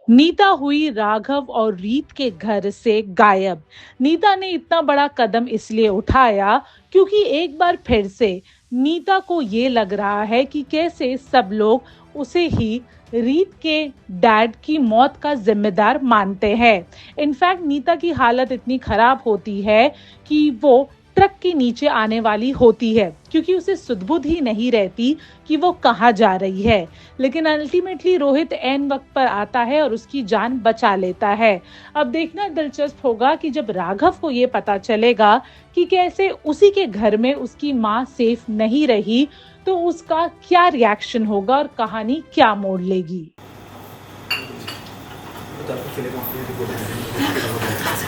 नीता हुई राघव और रीत के घर से गायब। नीता ने इतना बड़ा कदम इसलिए उठाया क्योंकि एक बार फिर से नीता को ये लग रहा है कि कैसे सब लोग उसे ही रीत के डैड की मौत का जिम्मेदार मानते हैं। इनफैक्ट नीता की हालत इतनी खराब होती है कि वो ट्रक के नीचे आने वाली होती है क्योंकि उसे सुध-बुध ही नहीं रहती कि वो कहाँ जा रही है। लेकिन अल्टीमेटली रोहित एन वक्त पर आता है और उसकी जान बचा लेता है। अब देखना दिलचस्प होगा कि जब राघव को ये पता चलेगा कि कैसे उसी के घर में उसकी माँ सेफ नहीं रही, तो उसका क्या रिएक्शन होगा और कहानी क्या मोड़ लेगी।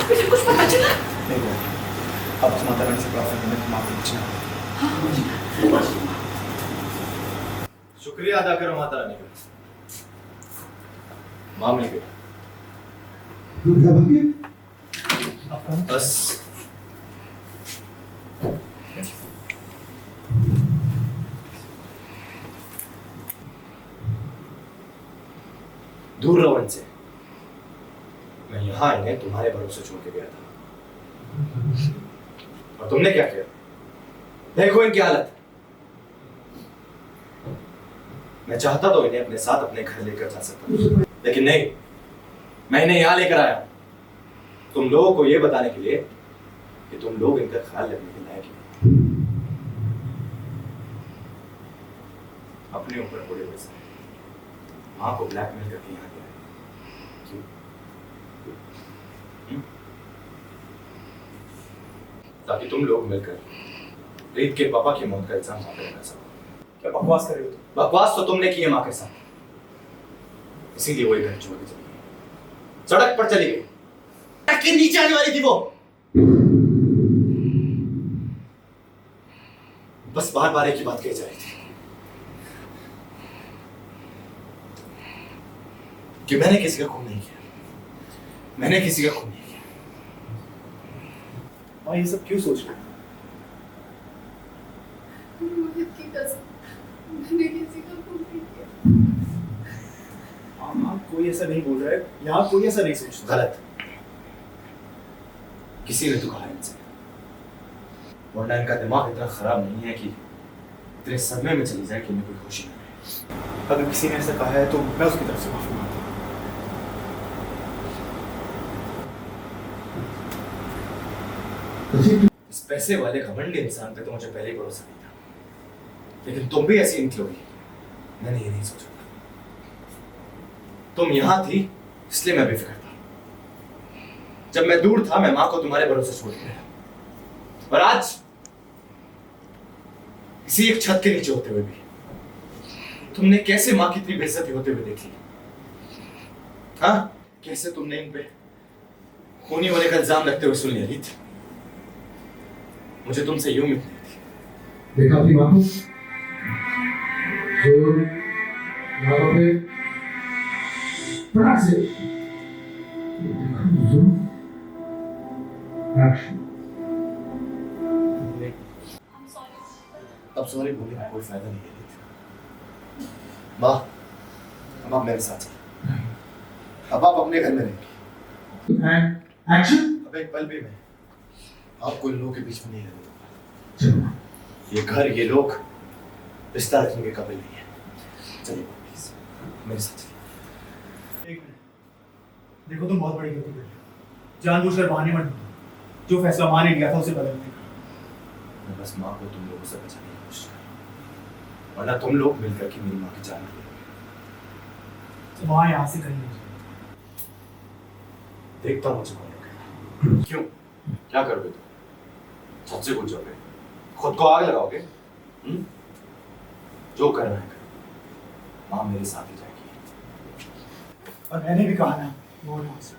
मुझे कुछ पता चला। नहीं हुआ। अब उस माता रानी से प्रार्थना करना कि माफी पूछना। शुक्रिया अदा करो माता रानी का। माँ मिल गई। बस दूर रहो इनसे। मैं यहां इन्हें तुम्हारे भरोसे छोड़ के गया था और तुमने क्या किया? देखो इनकी हालत। मैं चाहता तो इन्हें अपने साथ अपने घर लेकर जा सकता, लेकिन नहीं, मैं इन्हें यहां लेकर आया तुम लोगों को यह बताने के लिए कि तुम लोग इनका ख्याल रखने के लायक नहीं। अपने ऊपर पड़े हुए से मां को ब्लैकमेल करके यहां गया। क्यों? ताकि तुम लोग मिलकर रीत के पापा की मौत का इल्जाम मां पर लगा सको। क्या बकवास कर रहे हो तुम? बकवास तो तुमने की है मां के साथ, इसीलिए वो घर छोड़ के चली गई, सड़क पर चली गई। ट्रक के नीचे आने वाली थी वो। बस बार बार एक ही बात कही जा रही थी कि मैंने किसी का खून नहीं किया, मैंने किसी का खून नहीं किया। माँ ये सब क्यों सोच रहे हो? रोहित की कसम, मैंने किसी का खून नहीं किया। माँ कोई ऐसा नहीं बोल रहा है, यहाँ कोई ऐसा नहीं सोच रहा। गलत। किसी ने तो कहा इनसे, वरना इनका दिमाग इतना खराब नहीं है कि इतने सदमे में चली जाए कि इन्हें कोई खुशी नहीं रहे। अगर किसी ने ऐसा कहा है तो मैं उसकी तरफ से माफी मांगता हूँ। इस पैसे वाले घमंडी इंसान पे तो मुझे पहले ही भरोसा नहीं था, लेकिन तुम भी ऐसी निकलोगी मैंने ये नहीं सोचा था। तुम यहां थी इसलिए मैं बेफिक्र था। जब मैं दूर था मैं मां को तुम्हारे भरोसे छोड़ के गया, और आज इसी एक छत के नीचे होते हुए भी तुमने कैसे मां की इतनी बेइज्जती होते हुए देखी। हाँ, कैसे तुमने इन पे खूनी होने का इल्जाम लगते हुए सुन लिया रीत। मुझे तुमसे यूं उम्मीद नहीं थी। देखा अपनी माँ को जो यहाँ पे फटाक से अब सॉरी बोलने का कोई फायदा नहीं है रीत। माँ, अब आप मेरे साथ चलिए। अब आप अपने घर में रहेंगे। एक्शन। अब एक पल भी मैं आपको इन लोगों के बीच में नहीं रहने दूंगा। चलो ये घर, ये लोग रिश्ता रखने के काबिल नहीं है। चलिए प्लीज मेरे साथ चलिए। एक मिनट, देखो तुम बहुत बड़ी गलती कर रहे हो। जानबूझकर बहाने मत ढूंढो। जो फैसला माँ ने लिया था उसे बदलने का। मैं बस माँ को तुम लोगों से बचाने की कोशिश कर रहा हूँ, वरना तुम लोग मिलकर के मेरी माँ की जान ले लोगे। तो वहाँ यहाँ से कहीं नहीं जाओ। देखता हूँ मुझे कौन रोकेगा। क्यों, क्या करोगे तुम? छत से कूद जाओगे? खुद को आग लगाओगे? जो करना है करो, माँ मेरे साथ ही जाएगी। और मैंने भी कहा ना, वो यहाँ से